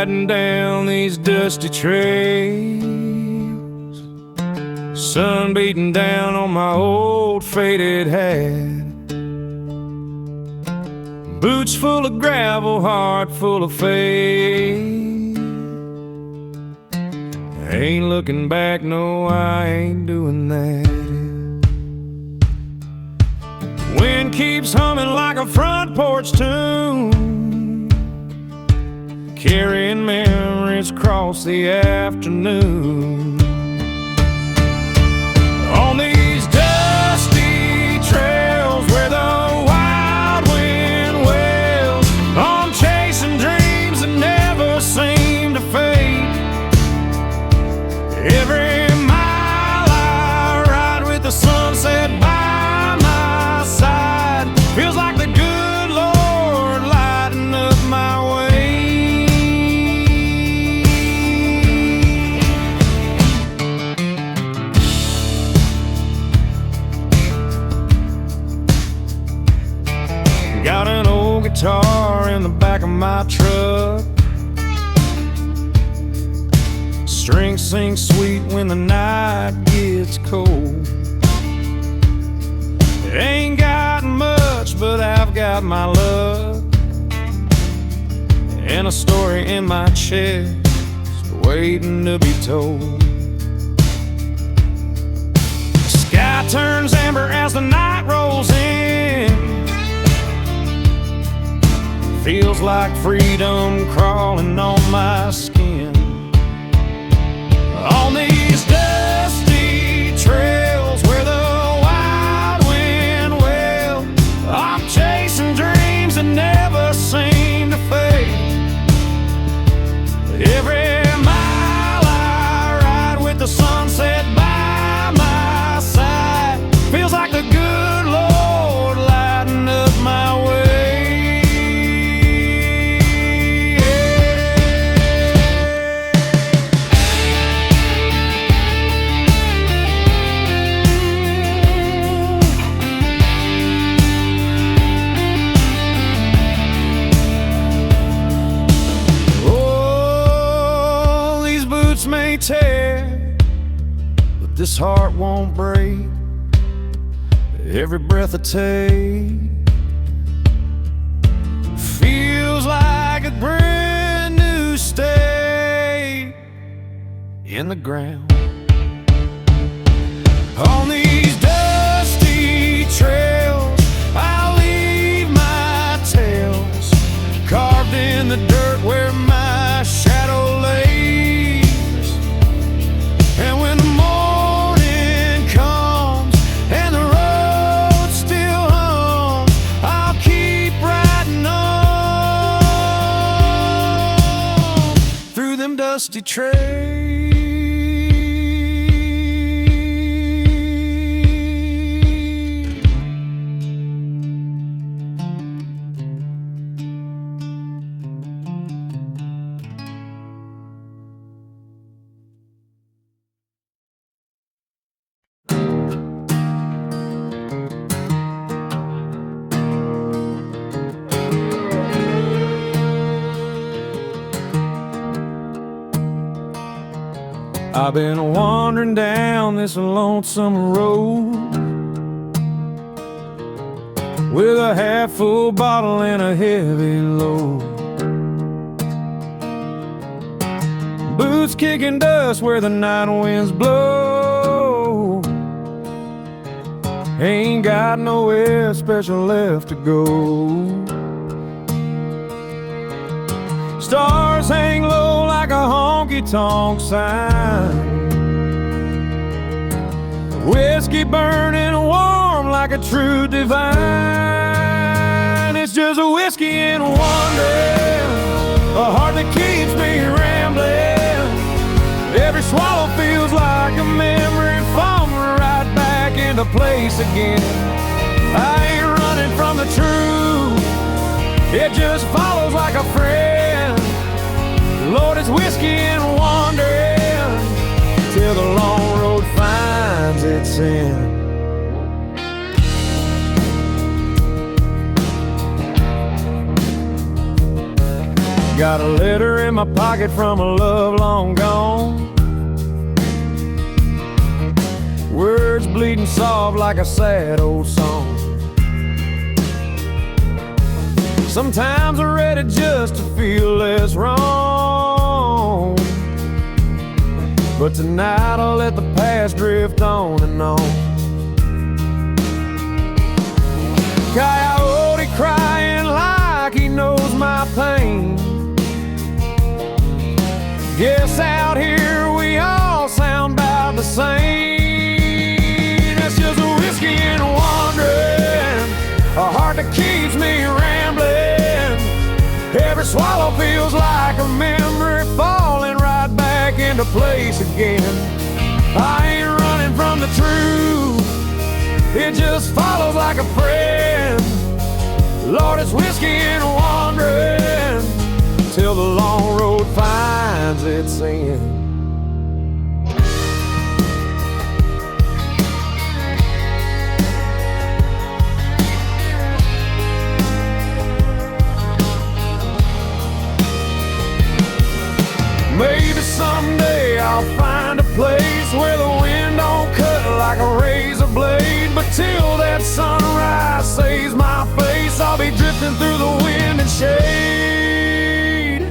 riding down these dusty trails, sun beating down on my old faded hat. Boots full of gravel, heart full of faith. Ain't looking back, no, I ain't doing that. Wind keeps humming like a front porch tune, carrying memories across the afternoon. On these dusty trails where the wild wind wails, I'm chasing dreams that never seem to fade. Every mile I ride with the sunset by my side, feels like the good Lord lighting up my way. Got an old guitar in the back of my truck, strings sing sweet when the night gets cold. Ain't got much, but I've got my luck and a story in my chest waiting to be told. The sky turns amber as the night rolls in, feels like freedom crawling on my skin. On these dusty trails where the wild wind wails, I'm chasing dreams that never seem to fade. Every mile I ride with the sunset by my side, feels like the good Lord lighting up my way. May tear, but this heart won't break. Every breath I take feels like a brand new stake in the ground. On these dusty trails I'll leave my tales carved in the dirt where my shadow lays. And when the morning comes and the road still hums, I'll keep riding on through them dusty trails. I've been wandering down this lonesome road with a half-full bottle and a heavy load. Boots kicking dust where the night winds blow. Ain't got nowhere special left to go. Stars hang low like a honky-tonk sign, whiskey burning warm like a true divine. It's just a whiskey and wondering, a heart that keeps me rambling. Every swallow feels like a memory falling right back into place again. I ain't running from the truth, it just follows like a friend. Lord, it's whiskey and wandering till the long road finds its end. Got a letter in my pocket from a love long gone. Words bleeding soft like a sad old song. Sometimes I read it just to feel less wrong, but tonight I'll let the past drift on and on. Coyote crying like he knows my pain. Guess out here we all sound about the same. It's just a whiskey and wandering, a heart that keeps me rambling. Every swallow feels like a memory falling right back into place again. I ain't running from the truth, it just follows like a friend. Lord, it's whiskey and wandering till the long road finds its end. Maybe someday I'll find a place where the wind don't cut like a razor blade, but till that sunrise saves my face, I'll be drifting through the wind and shade.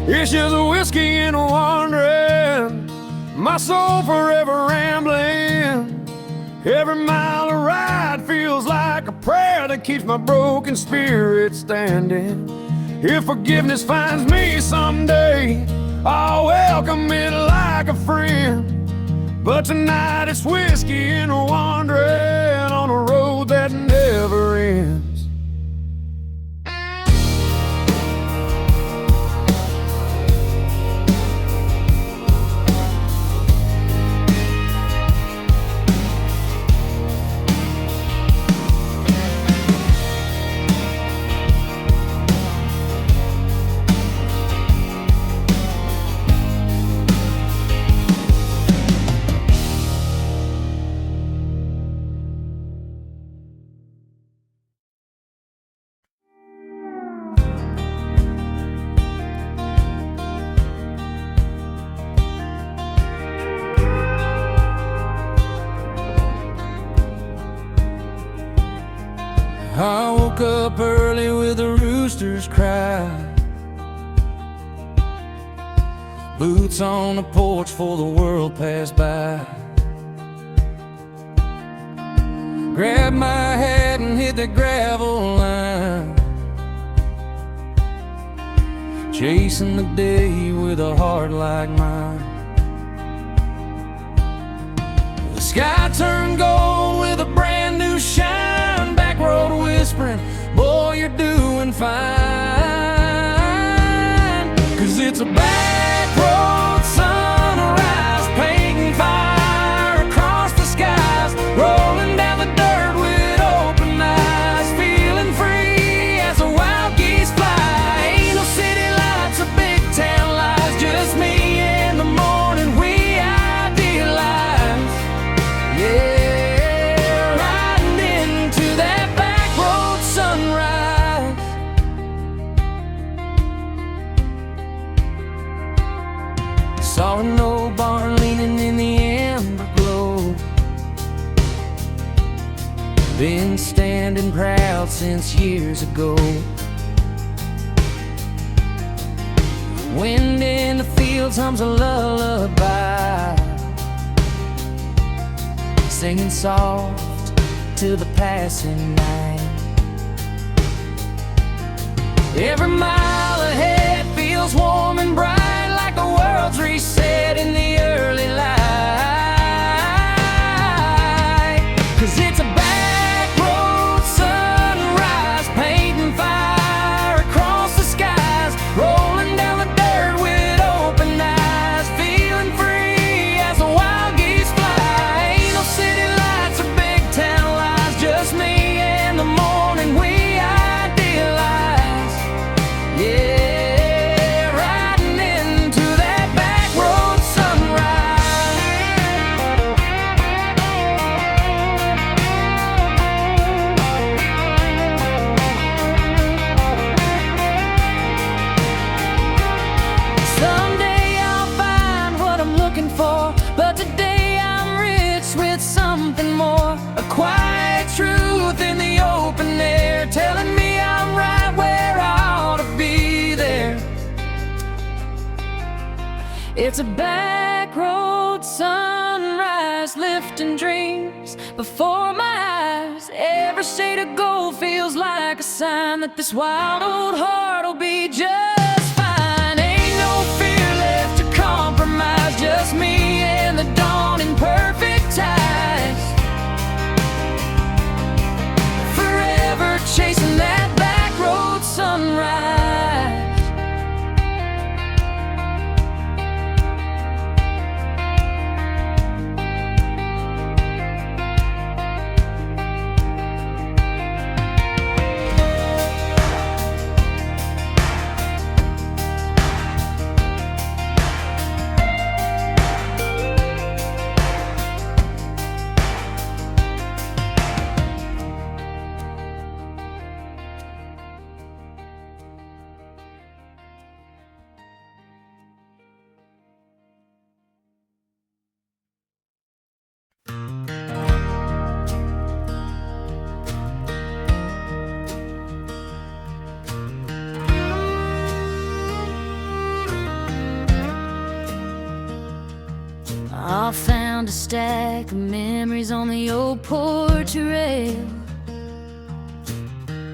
It's just a whiskey and wandering, my soul forever rambling. Every mile of ride feels like a prayer that keeps my broken spirit standing. If forgiveness finds me someday, I'll welcome it like a friend. But tonight it's whiskey and wandering on a road that never ends. I woke up early with a rooster's cry, boots on the porch for the world passed by. Grabbed my hat and hit the gravel line, chasing the day with a heart like mine. The sky turned gold with a brand new shine, back road whispering, boy, you're doing fine. 'Cause it's a back road sunrise, painting fire across the skies, rolling down the dirt with open eyes, feeling free as the wild geese fly. Ain't no city lights or big town lights, just me in the morning we idealize. Yeah, saw an old barn leaning in the amber glow, been standing proud since years ago. Wind in the fields hums a lullaby, singing soft to the passing night. Every mile ahead feels warm and bright, like the world's reset in the early light. 'Cause it's a back road sunrise, painting fire across the skies, rolling down the dirt with open eyes, feeling free as the wild geese fly. Ain't no city lights or big town lights, just me in the morning we idealize. Yeah, riding in It's a back road sunrise, lifting dreams before my eyes. Every shade of gold feels like a sign that this wild old heart will be just fine. Ain't no fear left to compromise, just me and the dawn in perfect ties. Forever chasing that back road sunrise. I found a stack of memories on the old porch rail.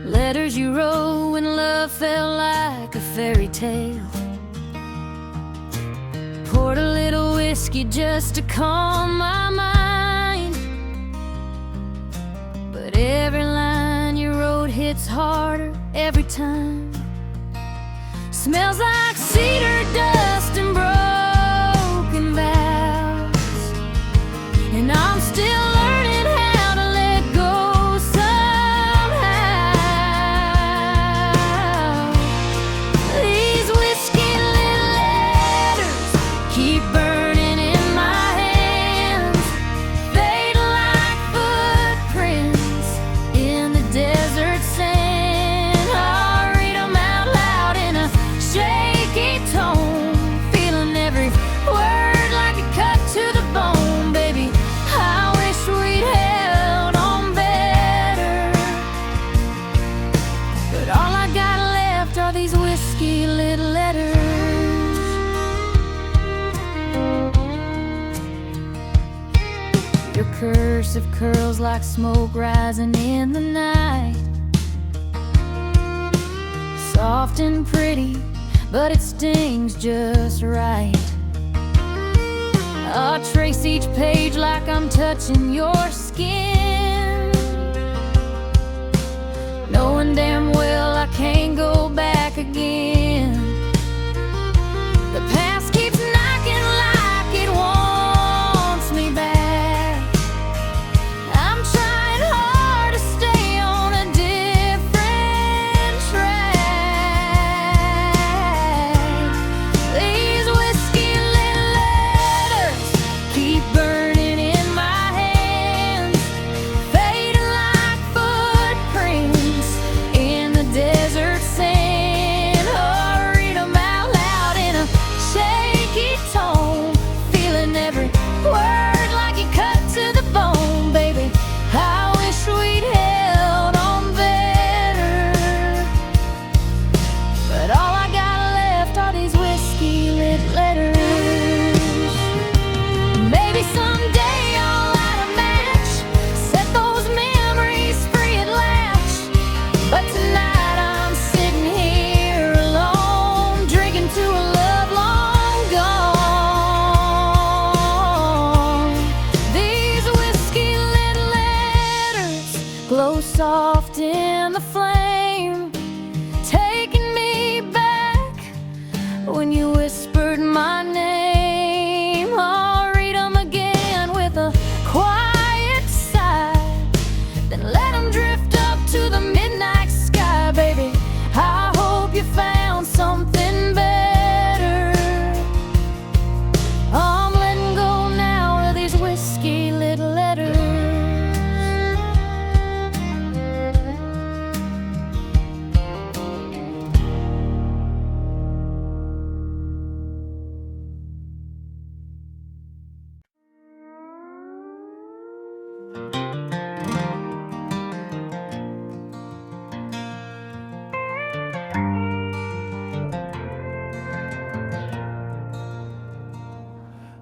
Letters you wrote when love felt like a fairy tale. Poured a little whiskey just to calm my mind, but every line you wrote hits harder every time. Smells like cedar dust and broken vows, and I'm still learning how to let go somehow. These whiskey little letters keep burning in my hands, fade like footprints in the desert sand. I'll read them out loud in a shaky tone, feeling every word like a cut to the bone. Baby, I wish we'd held on better, but all I got left are these whiskey little letters. Your cursive curls like smoke rising in the night, soft and pretty, but it stings just right. I'll trace each page like I'm touching your skin, knowing damn well I can't go back again. The past keeps knocking like it wants me back. I'm trying hard to stay on a different track. These whiskey little letters keep burning in my hands, fading like footprints in the desert sand. Oh,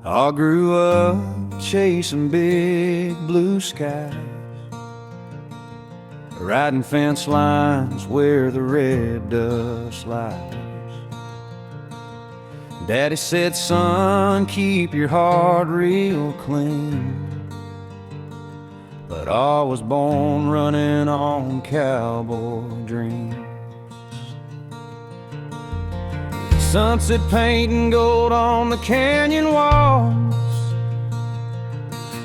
I grew up chasing big blue skies, riding fence lines where the red dust lies. Daddy said, son, keep your heart real clean, but I was born running on cowboy dreams. Sunset painting gold on the canyon walls,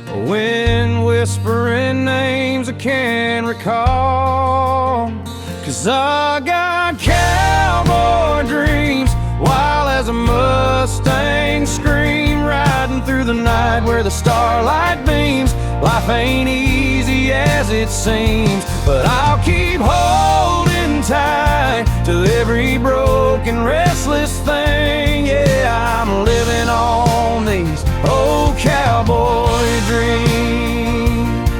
a wind whispering names I can't recall. 'Cause I got cowboy dreams, wild as a Mustang scream, riding through the night where the starlight beams. Life ain't easy as it seems, but I'll keep holding tight to every broken, restless thing. Yeah, I'm living on these old cowboy dreams.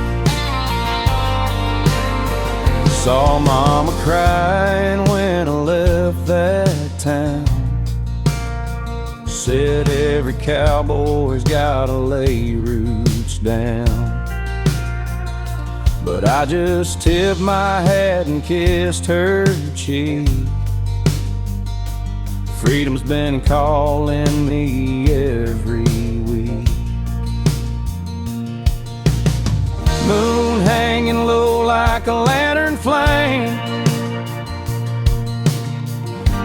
Saw mama crying when I left that town. Said every cowboy's gotta lay roots down. But I just tipped my hat and kissed her cheek. Freedom's been calling me every week. Moon hanging low like a lantern flame.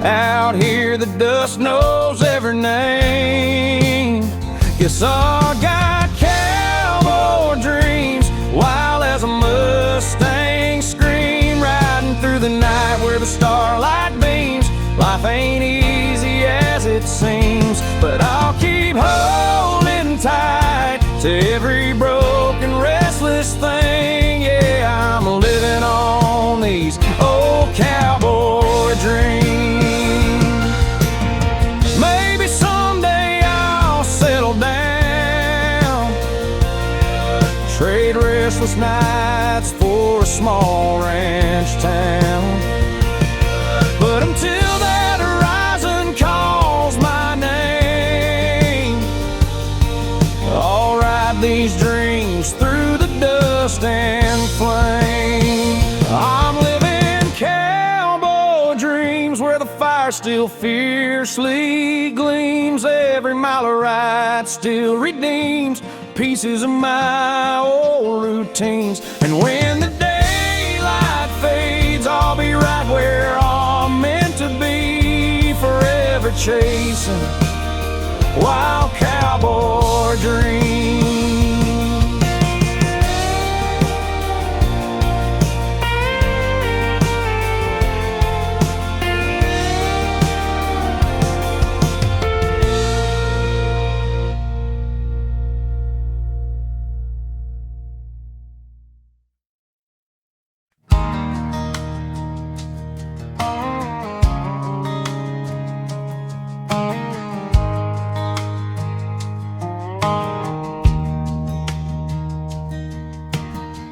Out here the dust knows every name. Guess I got cowboy dreams, wild as a Mustang scream, riding through the night where the starlight beams. Life ain't easy as it seems, but I'll keep holding tight to every broken, restless thing. Yeah, I'm living on these old cowboy dreams. Maybe someday I'll settle down, trade restless nights for a small ranch town. But until that horizon calls my name, I'll ride these dreams through the dust and flame. I'm living cowboy dreams where the fire still fiercely gleams. Every mile of ride still redeems pieces of my old routines. And when the daylight fades, I'll be right where I'm meant to be, forever chasing wild cowboy dreams.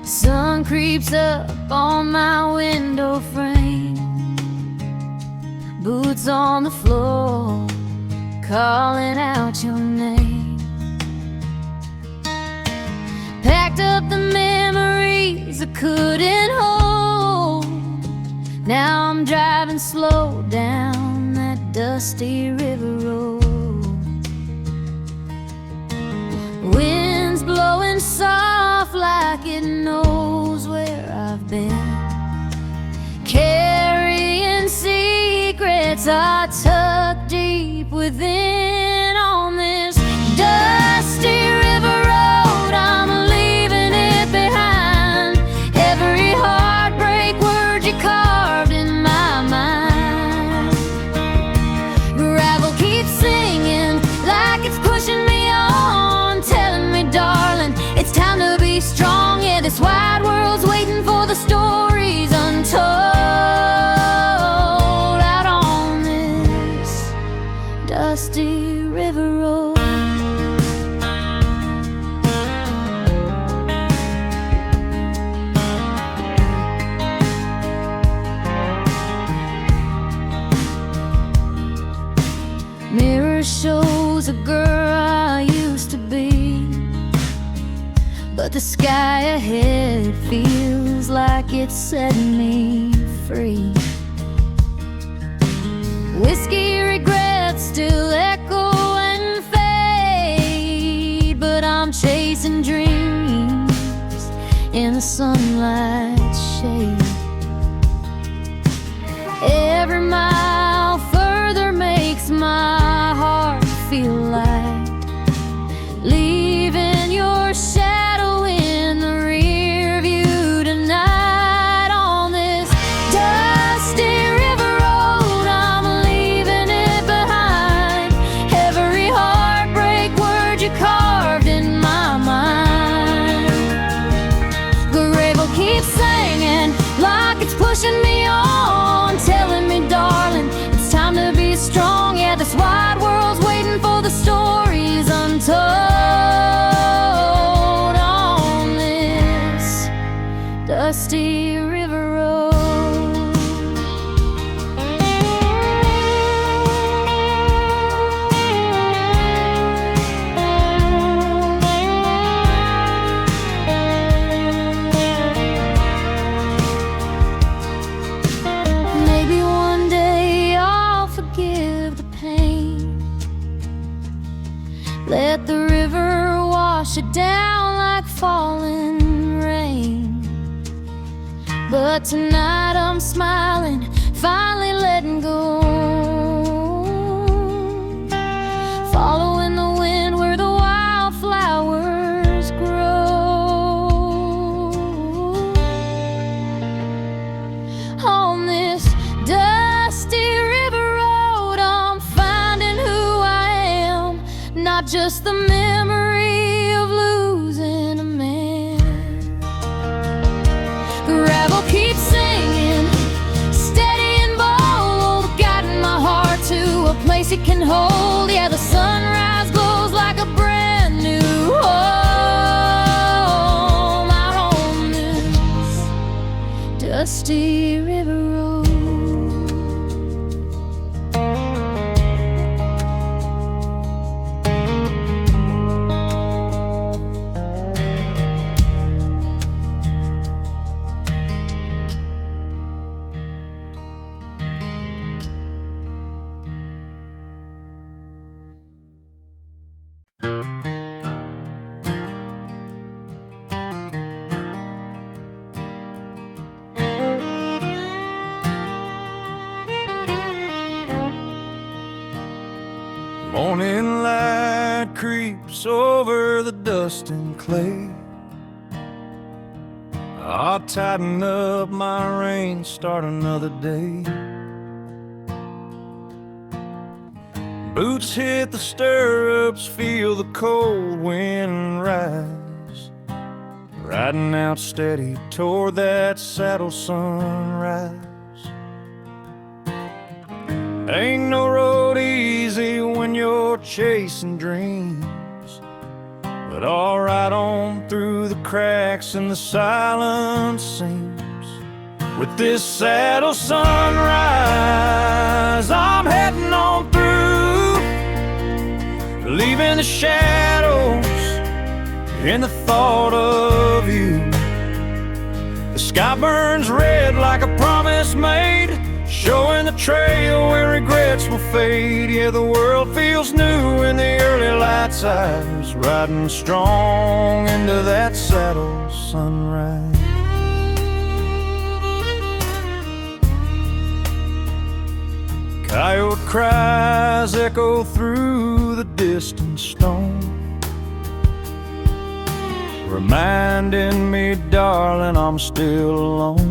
Sun creeps up on my window frame, boots on the floor, calling out your name. Packed up the memories I couldn't hold. Now I'm driving slow down that dusty river road. Wind's blowing soft like it knows where I've been, carrying secrets I tucked deep within. On this dusty river road, I'm leaving it behind. Every heartbreak word you carved in my mind. Gravel keeps singing like it's pushing me on, telling me, darling, it's time to be strong. Yeah, this wide world's waiting for the stories untold. Out on this dusty river road. Mirror shows a girl I used used to be, but the sky ahead feels like it's setting me free. Whiskey regrets still echo and fade, but I'm chasing dreams in the sunlight's shade. Every mile further makes my heart feel light, leaving your shadow in the rear view tonight. On this dusty river road, I'm leaving it behind. Every heartbreak word you carved in my mind. Gravel keeps singing like it's pushing me on, telling me, darling, it's time to be strong. Yeah, this wide world's waiting for the stories untold. On this dusty river road. Maybe one day I'll forgive the pain, let the river wash it down like falling rain. But tonight I'm smiling, finally letting go, following the wind where the wildflowers grow. On this dusty river road, I'm finding who I am, not just the memory of losing a man. Gravel keeps singing, steady and bold, guiding my heart to a place it can hold. Yeah, the sunrise glows like a brand new home out on this dusty river road. Morning light creeps over the dust and clay. I'll tighten up my reins, start another day. Boots hit the stirrups, feel the cold wind rise, riding out steady toward that saddle sunrise. Ain't no road easy when you're chasing dreams, but I'll ride on through the cracks in the silent seams. With this saddle sunrise, I'm heading on through, leaving the shadows in the thought of you. The sky burns red like a promise made, showing the trail where regrets will fade. Yeah, the world feels new in the early light's eyes, riding strong into that saddle sunrise. Coyote cries echo through the distant stone, reminding me, darling, I'm still alone.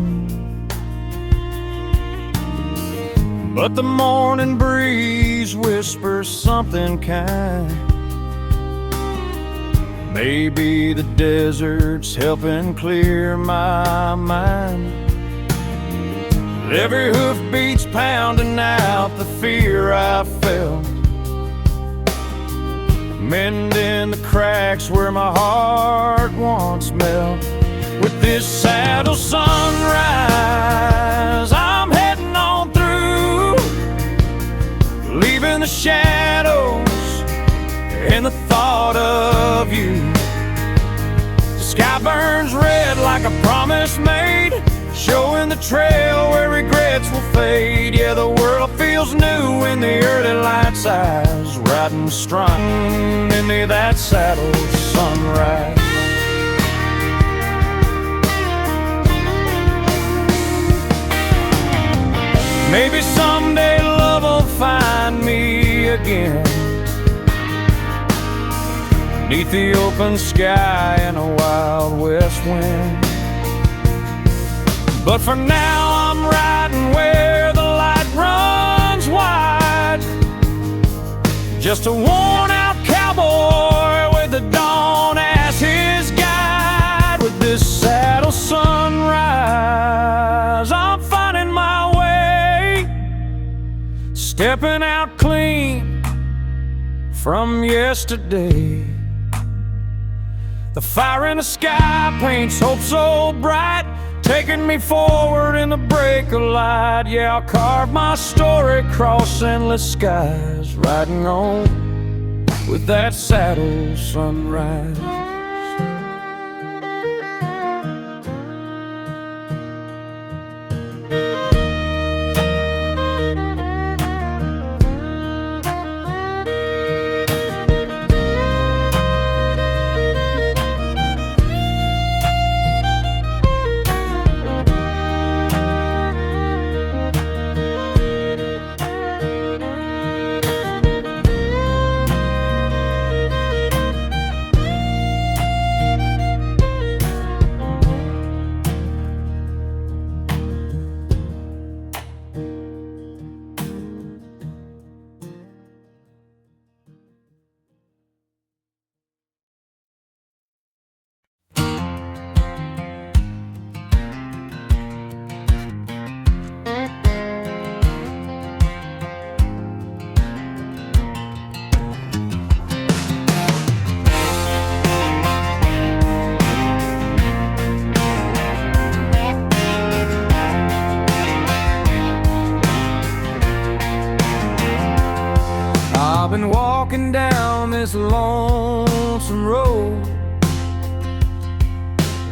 But the morning breeze whispers something kind, maybe the desert's helping clear my mind. Every hoofbeat's pounding out the fear I felt, mending the cracks where my heart once melt. With this saddle sunrise, I'm heading on through, leaving the shadows and the thought of love you. The sky burns red like a promise made, showing the trail where regrets will fade. Yeah, the world feels new in the early light's eyes, riding strung into that saddle sunrise. Maybe someday love will find me again, beneath the open sky and a wild west wind. But for now I'm riding where the light runs wide, just a worn-out cowboy with the dawn as his guide. With this saddle sunrise, I'm finding my way, stepping out clean from yesterday. The fire in the sky paints hope so bright, taking me forward in the break of light. Yeah, I'll carve my story across endless skies, riding on with that saddle sunrise. I've been walking down this lonesome road,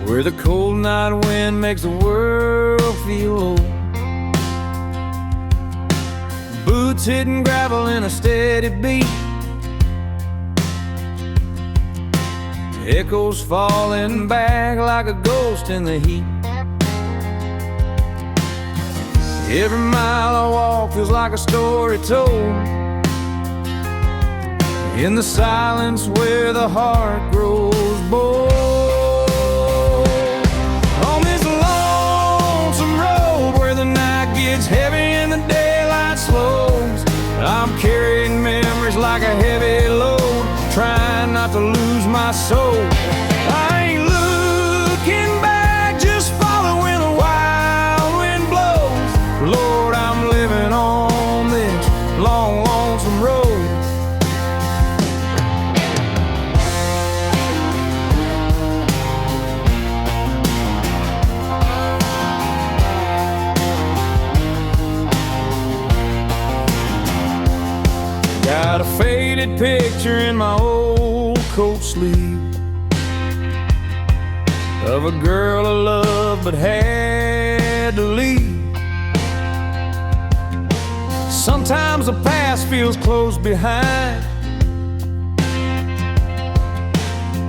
where the cold night wind makes the world feel low. Boots hitting gravel in a steady beat, echoes falling back like a ghost in the heat. Every mile I walk feels like a story told, in the silence where the heart grows bold. On this lonesome road where the night gets heavy and the daylight slows, I'm carrying memories like a heavy load, trying not to lose my soul. I ain't looking back, just following the wild wind blows. Lord, I'm living on this long, lonesome road. Got a faded picture in my old coat sleeve of a girl I loved but had to leave. Sometimes the past feels close behind,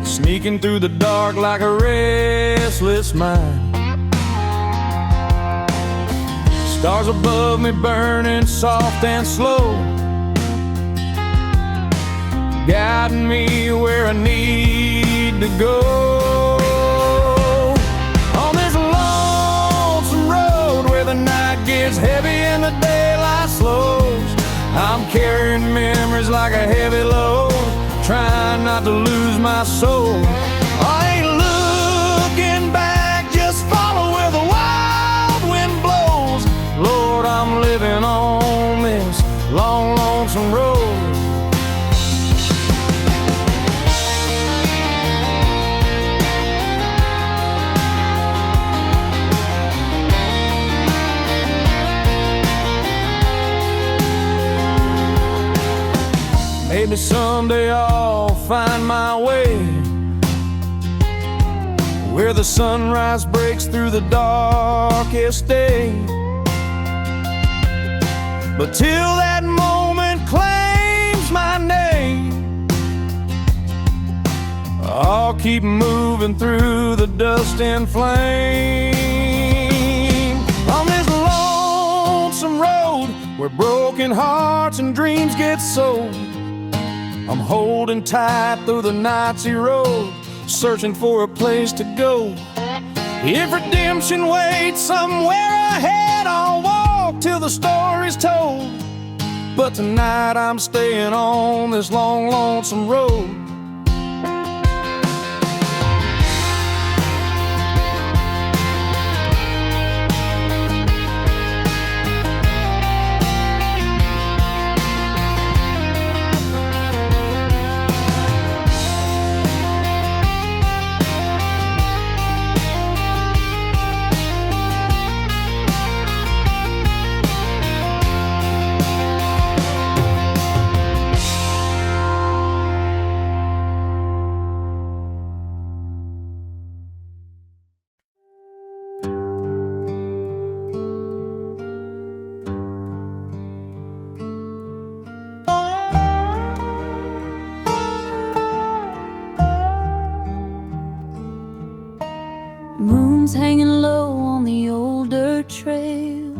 sneaking through the dark like a restless mind. Stars above me burning soft and slow, guiding me where I need to go. On this lonesome road where the night gets heavy and the daylight slows, I'm carrying memories like a heavy load, trying not to lose my soul. I ain't looking back, just follow where the wild wind blows. Lord, I'm living on this long, lonesome road. Maybe someday I'll find my way where the sunrise breaks through the darkest day. But till that moment claims my name, I'll keep moving through the dust and flame. On this lonesome road where broken hearts and dreams get sold, I'm holding tight through the nights he rode, searching for a place to go. If redemption waits somewhere ahead, I'll walk till the story's told. But tonight I'm staying on this long, lonesome road. Moon's hanging low on the old dirt trail.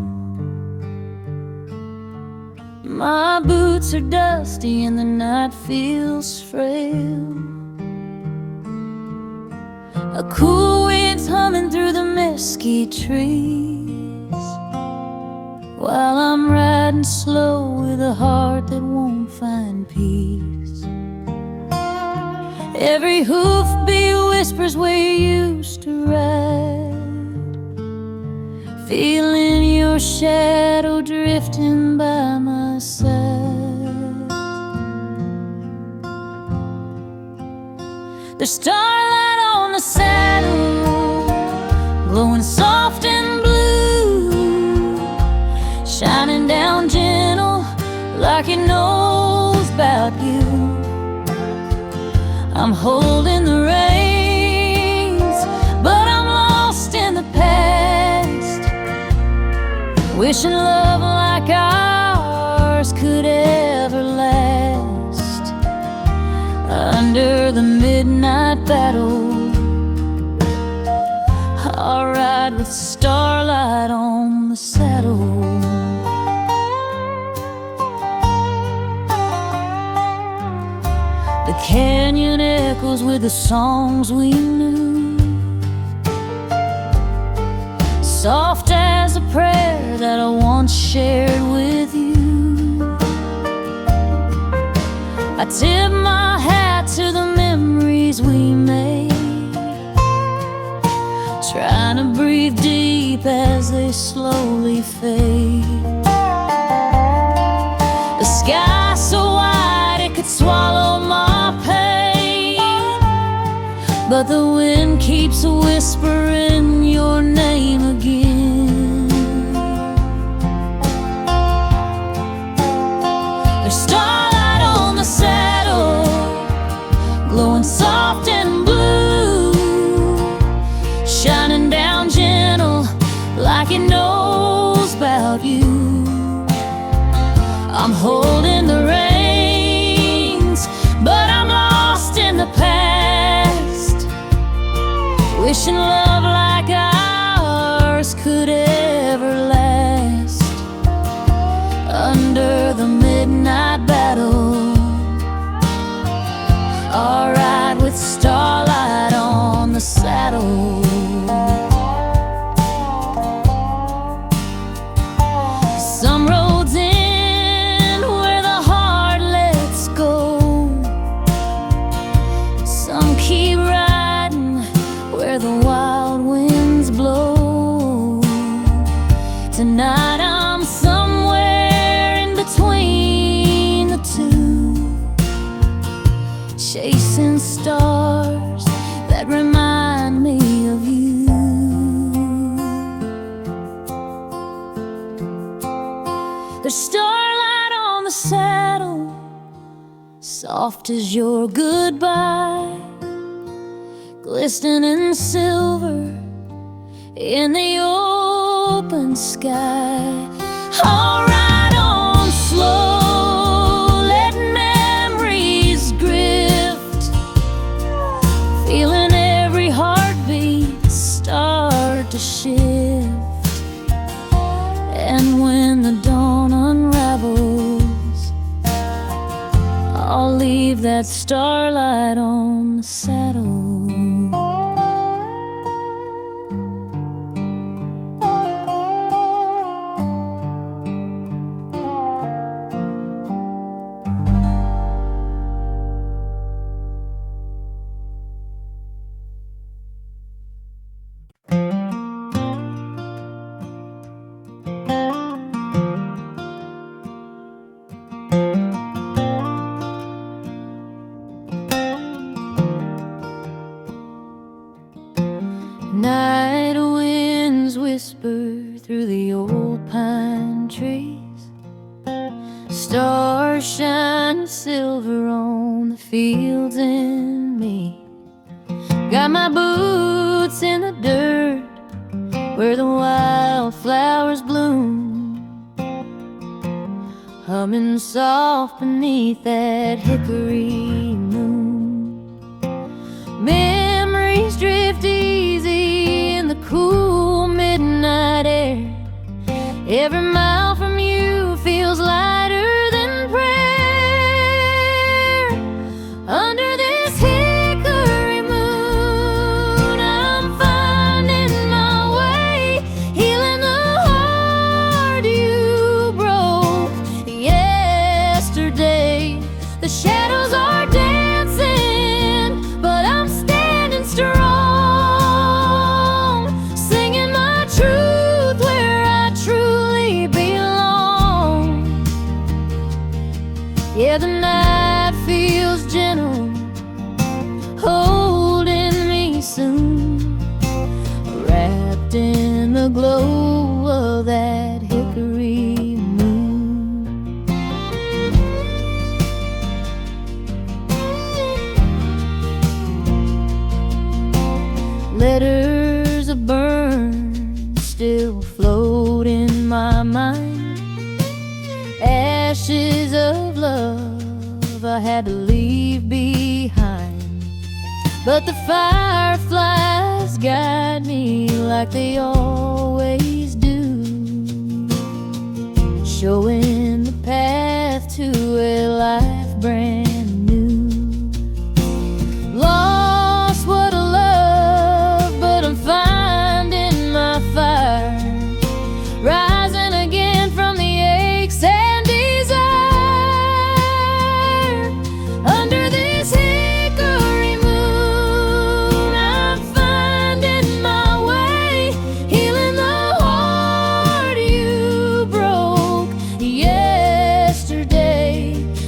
My boots are dusty and the night feels frail. A cool wind's humming through the mesquite trees, while I'm riding slow with a heart that won't find peace. Every hoofbeat whispers where you used to ride, feeling your shadow drifting by my side. There's starlight on the saddle, glowing soft and blue, shining down gentle like it knows about you. I'm holding the reins, but I'm lost in the past, wishing love like ours could ever last. Under the midnight battle, I'll ride with starlight on the saddle. The canyon echoes with the songs we knew, soft as a prayer that I once shared with you. I tip my hat to the memories we made, trying to breathe deep as they slowly fade. The sky so wide it could swallow my pain, but the wind keeps whispering your name again. There's starlight on the saddle, glowing soft and blue, shining down gentle like it knows about you. I'm holding the reins, but I'm lost in the past, wishing love like ours could ever last. Under the midnight battle, I'll ride with starlight on the saddle. Some roads end where the heart lets go, some keep riding where the wild winds blow. Tonight I'm somewhere in between the two, chasing stars that remind me of you. There's starlight on the saddle, soft as your goodbye, glistening silver in the open sky. I'll ride on slow, let memories drift, feeling every heartbeat start to shift. And when the dawn unravels, I'll leave that starlight on the saddle. Night winds whisper through the old pine trees. Stars shine silver on the fields in me. Got my boots in the dirt where the wildflowers bloom, humming soft beneath that hickory moon. Memories drift easy in the cool midnight air. Every mile from you feels lighter than prayer. Under this hickory moon, I'm finding my way, healing the heart you broke yesterday. The shadows are dancing, but I'm standing strong, singing my truth where I truly belong. Yeah, the night feels gentle, holding me soon, wrapped in the glow of that hickory moon. Letters of burn still float in my mind, ashes of love I had to leave behind. But the fireflies guide me like they always do, showing the path to a life brand new. Lost what I love, but I'm finding my fire, rising again from the aches and desire. Under this hickory moon, I'm finding my way, healing the heart you broke yesterday.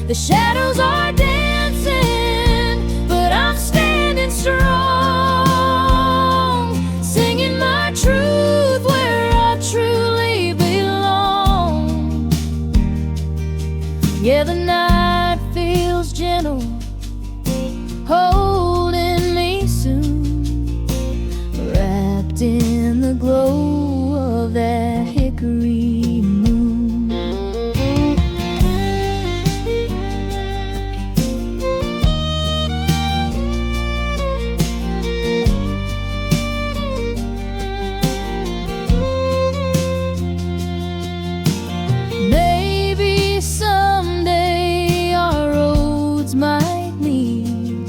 The shadows are dancing, but I'm standing strong, singing my truth where I truly belong. Yeah, the night feels gentle, holding me soon, wrapped in the glow of that hickory moon. Maybe someday our roads might meet,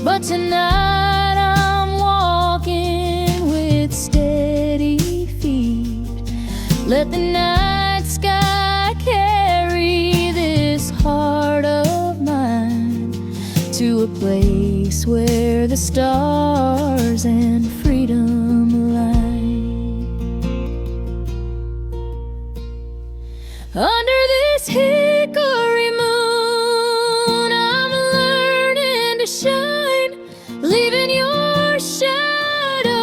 but tonight I'm walking with steady feet. Let the night sky carry this heart of mine to a place where the stars and freedom align. Under this hickory moon, I'm learning to shine, leaving your shadow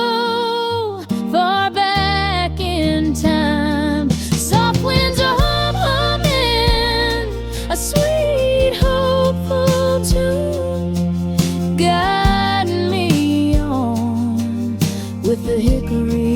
far back in time. Soft winds are humming a sweet, hopeful tune, guiding me on. hickory